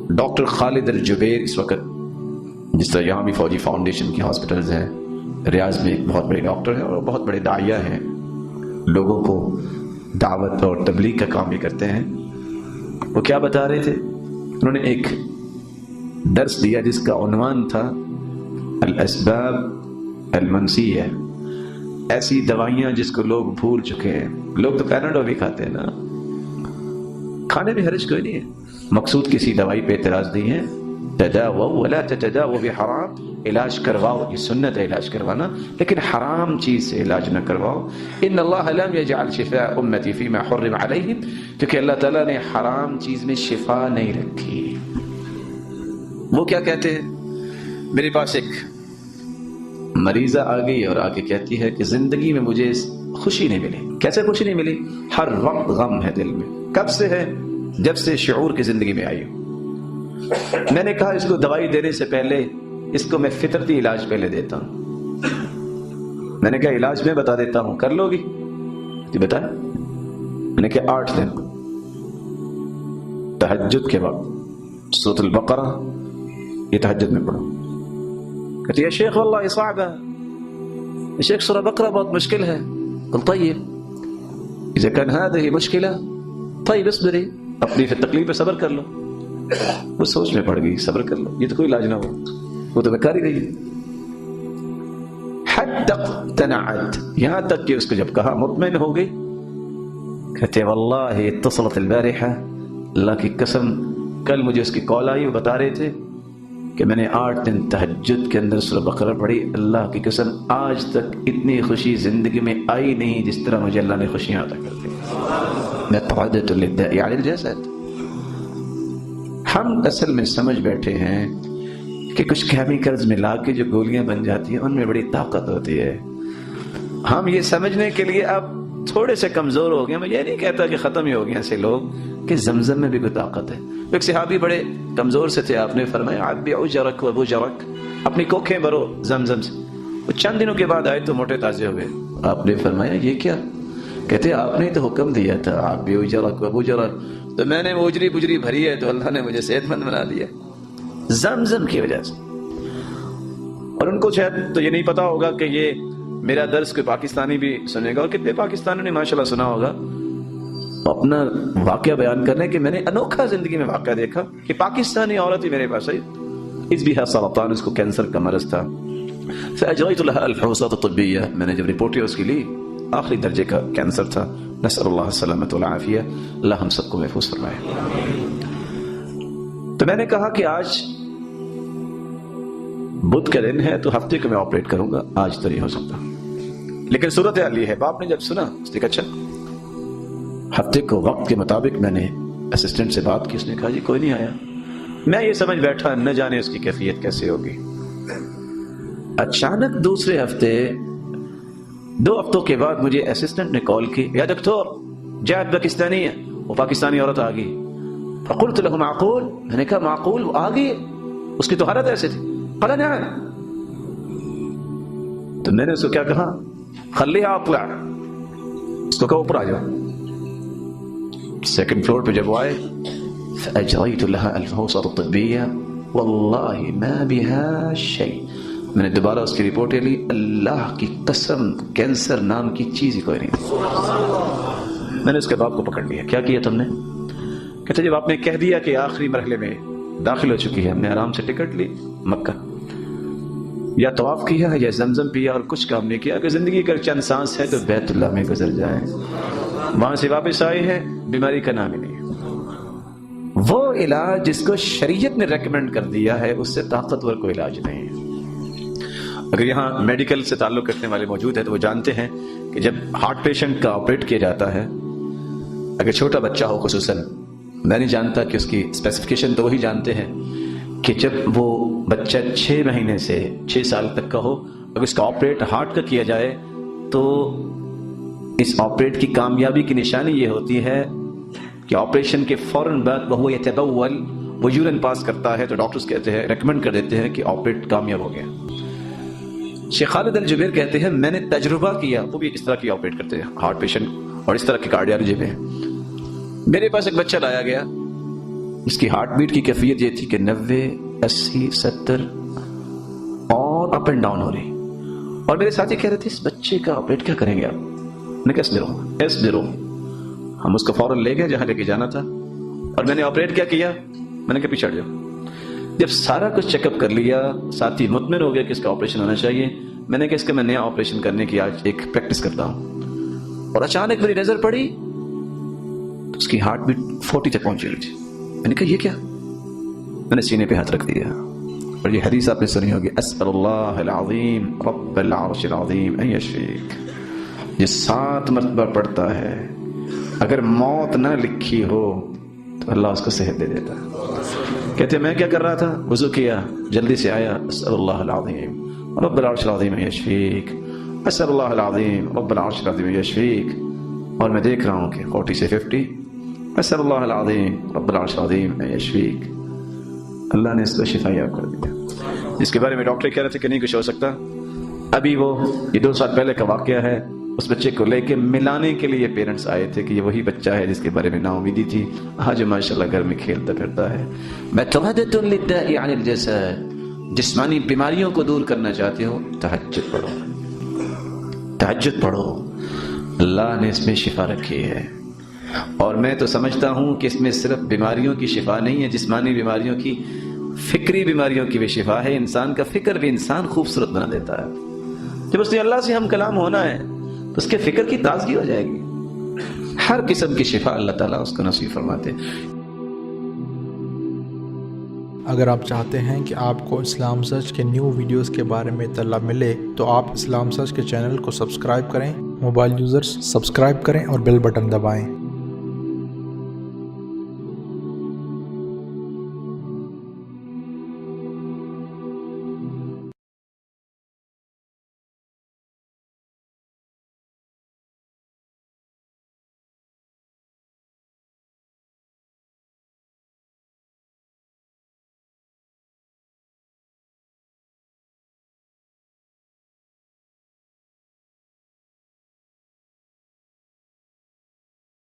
Doctor خالد الجبیر اس وقت جس طرح یہاں بھی فوجی فاؤنڈیشن کی ہاسپٹلز ہیں، ریاض میں ایک بہت بڑے ڈاکٹر ہیں اور بہت بڑے داعیہ ہیں، لوگوں کو دعوت اور تبلیغ کا کام بھی کرتے ہیں۔ وہ کیا بتا رہے تھے؟ انہوں نے ایک درس دیا جس کا عنوان تھا الاسباب المنسیہ، ایسی دوائیاں جس کو لوگ بھول چکے ہیں۔ لوگ تو پیناڈول بھی کھاتے ہیں نا، کھانے میں حرج کوئی نہیں ہے، مقصود کسی دوائی پہ اعتراض نہیں ہے۔ تداووا ولا تتداووا بحرام، علاج کرواؤ، یہ سنت ہے علاج کروانا، لیکن حرام چیز سے علاج نہ کرواؤ۔ ان اللہ لم يجعل شفاء امتی فيما حرم علیہم، کیونکہ اللہ تعالیٰ نے حرام چیز میں شفا نہیں رکھی۔ وہ کیا کہتے ہیں؟ میرے پاس ایک مریضہ آ گئی اور آ کے کہتی ہے کہ زندگی میں مجھے خوشی نہیں ملی۔ کیسے خوشی نہیں ملی؟ ہر وقت غم ہے دل میں۔ کب سے ہے؟ جب سے شعور کی زندگی میں آئی ہوں۔ میں نے کہا اس کو دوائی دینے سے پہلے اس کو میں فطرتی علاج پہلے دیتا ہوں۔ میں نے کہا علاج میں بتا دیتا ہوں، کر لو گی؟ بتا۔ میں نے کہا 8 دن تہجد کے وقت سورۃ البقرہ یہ تہجد میں پڑھو۔ کہتی ہے شیخ واللہ یہ صعب ہے، شیخ سورہ بقرہ بہت مشکل ہے۔ قل طيب اذا كان هذه مشكلة طيب اصبري، اپنی تکلیف پہ صبر کر لو۔ وہ سوچ میں پڑ گئی، صبر کر لو، یہ تو کوئی علاج نہ ہو، وہ تو بیکار ہی رہی۔ حتی اقتنعت، یہاں تک کہ اس کو جب کہا مطمئن ہو گئی۔ کہتے واللہ اتصلت البارحہ، اللہ کی قسم کل مجھے اس کی کال آئی، وہ بتا رہے تھے کہ میں نے 8 دن تہجد کے اندر سورہ بقرہ پڑھی، اللہ کی قسم آج تک اتنی خوشی زندگی میں آئی نہیں جس طرح مجھے اللہ نے خوشیاں عطا کر دی۔ میں طعدۃ للداء علی الجسد۔ ہم اصل میں سمجھ بیٹھے ہیں کہ کچھ کیمیکلز ملا کے جو گولیاں بن جاتی ہیں ان میں بڑی طاقت ہوتی ہے۔ ہم یہ سمجھنے کے لیے اب تھوڑے سے کمزور ہو گئے۔ میں یہ نہیں کہتا کہ ختم ہی ہو گئے ایسے لوگ کہ زمزم میں بھی کوئی طاقت ہے۔ ایک صحابی بڑے کمزور سے تھے، آپ نے فرمایا عبی اجرک و بجرک، اپنی کوکھیں بھرو زمزم سے۔ وہ چند دنوں کے بعد آئے تو موٹے تازے ہوئے۔ آپ نے فرمایا یہ کیا؟ کہتے آپ نے تو حکم دیا تھا عبی اجرک و بجرک، تو میں نے وہ اجری بجری بھری ہے تو اللہ نے مجھے صحت مند بنا دیا زمزم کی وجہ سے۔ اور ان کو شاید تو یہ نہیں پتا ہوگا کہ یہ میرا درس کوئی پاکستانی بھی سنے گا، اور کتنے پاکستانیوں نے ماشاءاللہ سنا ہوگا۔ اپنا واقعہ بیان کرنے کہ میں نے انوکھا زندگی میں واقعہ دیکھا کہ پاکستانی عورت ہی میرے پاس آئی، اس بھی ہے سرطان، اس کو کینسر کا مرض تھا۔ فاجریت لها الفحوصات الطبیہ، میں نے جب رپورٹ اس کی لی آخری درجے کا کینسر تھا، نسأل اللہ السلامۃ والعافیہ، اللہ ہم سب کو محفوظ فرمائے۔ تو میں نے کہا کہ آج بدھ کا دن ہے تو ہفتے کو میں آپریٹ کروں گا، آج تو نہیں ہو سکتا۔ لیکن صورت حال یہ ہے، باپ نے جب سنا اس نے کہا اچھا، ہفتے کو وقت کے مطابق میں نے اسسٹنٹ سے بات کی، اس نے کہا جی کوئی نہیں آیا۔ میں یہ سمجھ بیٹھا نہ جانے اس کی کیفیت کیسے ہوگی۔ اچانک دوسرے ہفتے 2 ہفتوں کے بعد مجھے اسسٹنٹ نے کال کی، یا دکتور جاءت پاکستانی ہے، وہ پاکستانی عورت آ گئی۔ فقلت له معقول، میں نے کہا معقول وہ آ گئی، اس کی تو حالت ایسے تھی۔ قال نعم، تو میں نے اس کو کیا کہا، خلیها اطلع، اس کو کہو اوپر آ جاؤ۔ 2nd فلور پہ جب وہ آئے، فاجریت لها الفحوصات الطبیہ واللہ ما بها شیء، میں نے دوبارہ اس کی رپورٹیں لی، اللہ کی قسم کینسر نام کی چیز ہی کوئی نہیں۔ میں نے اس کے باپ کو پکڑ لیا، کیا کیا تم نے؟ کہتے جب آپ نے کہہ دیا کہ آخری مرحلے میں داخل ہو چکی ہے، ہم نے آرام سے ٹکٹ لی مکہ، یا طواف کیا یا زمزم پیا اور کچھ کام نہیں کیا کہ زندگی کا چند سانس ہے تو بیت اللہ میں گزر جائیں۔ وہاں سے واپس آئے ہیں، بیماری کا نام ہی نہیں۔ وہ علاج جس کو شریعت نے ریکمینڈ کر دیا ہے اس سے طاقتور کوئی علاج نہیں ہے۔ اگر یہاں میڈیکل سے تعلق رکھنے والے موجود ہیں تو وہ جانتے ہیں کہ جب ہارٹ پیشنٹ کا آپریٹ کیا جاتا ہے، اگر چھوٹا بچہ ہو خصوصاً، میں نہیں جانتا کہ اس کی اسپیسیفکیشن تو وہی جانتے ہیں کہ جب وہ بچہ 6 مہینے سے 6 سال تک کا ہو، اگر اس کا آپریٹ ہارٹ کا کیا جائے تو اس آپریٹ کی کامیابی کی نشانی یہ ہوتی ہے کہ آپریشن کے فوراً بعد وہ یتبول، وہ یورین پاس کرتا ہے، تو ڈاکٹرز کہتے ہیں، ریکمینڈ کر دیتے ہیں کہ آپریٹ کامیاب ہو گیا۔ شیخ خالد الجبیر کہتے ہیں میں نے تجربہ کیا، وہ بھی اس طرح کی آپریٹ کرتے ہیں ہارٹ پیشنٹ اور اس طرح کی کارڈیالوجی میں۔ میرے پاس ایک بچہ لایا گیا، اس کی ہارٹ بیٹ کی کیفیت یہ تھی کہ 90 80 70 اور اپ اینڈ ڈاؤن ہو رہی. اور میرے ساتھی کہہ رہے تھے اس بچے کا آپریٹ کیا کریں گے آپ؟ میں نے کہا ایس بیرو. ہم اس کو فوراً لے گئے جہاں لے کے جانا تھا اور میں نے آپریٹ کیا میں نے کہا پیچھے ہٹ جاؤ. جب سارا کچھ چیک اپ کر لیا ساتھی مطمئن ہو گیا کہ اس کا آپریشن ہونا چاہیے. میں نے کہا اس کا میں نیا آپریشن کرنے کی آج ایک پریکٹس کرتا ہوں. اور اچانک میری نظر پڑی تو اس کی ہارٹ بیٹ 40 تک پہنچ گئی تھی. میں نے کہا یہ کیا؟ میں نے سینے پہ ہاتھ رکھ دیا. اور یہ حدیث آپ نے سنی ہوگی اسأل اللہ العظیم رب العرش العظیم ان یشفیک. یہ 7 مرتبہ پڑھتا ہے. اگر موت نہ لکھی ہو تو اللہ اس کو صحت دے دیتا ہے. کہتے میں کیا کر رہا تھا؟ وضو کیا, جلدی سے آیا اسأل اللہ العظیم رب العرش العظیم ان یشفیک, اسأل اللہ العظیم رب العرش العظیم ان یشفیک. اور میں دیکھ رہا ہوں کہ 40 سے 50 اسأل اللہ العظیم رب العرش العظیم ان یشفیک. اللہ نے اس کو شفا یاب کر دیا. جس کے بارے میں ڈاکٹر کہہ رہے تھے کہ نہیں کچھ ہو سکتا, ابھی یہ 2 سال پہلے کا واقعہ ہے. اس بچے کو لے کے ملانے کے لیے پیرنٹس آئے تھے کہ یہ وہی بچہ ہے جس کے بارے میں نا امیدی تھی, آج ماشاءاللہ گھر میں کھیلتا پھرتا ہے. متردد للداء عن الجسد, جسمانی بیماریوں کو دور کرنا چاہتے ہو تہجد پڑھو, تہجد پڑھو. اللہ نے اس میں شفا رکھی ہے. اور میں تو سمجھتا ہوں کہ اس میں صرف بیماریوں کی شفا نہیں ہے, جسمانی بیماریوں کی, فکری بیماریوں کی بھی شفا ہے. انسان کا فکر بھی انسان خوبصورت بنا دیتا ہے. جب اس نے اللہ سے ہم کلام ہونا ہے تو اس کے فکر کی تازگی ہو جائے گی. ہر قسم کی شفا اللہ تعالیٰ اس کو نصیب فرماتے. اگر آپ چاہتے ہیں کہ آپ کو اسلام سرچ کے نیو ویڈیوز کے بارے میں اطلاع ملے تو آپ اسلام سرچ کے چینل کو سبسکرائب کریں. موبائل یوزرز سبسکرائب کریں اور بیل بٹن دبائیں.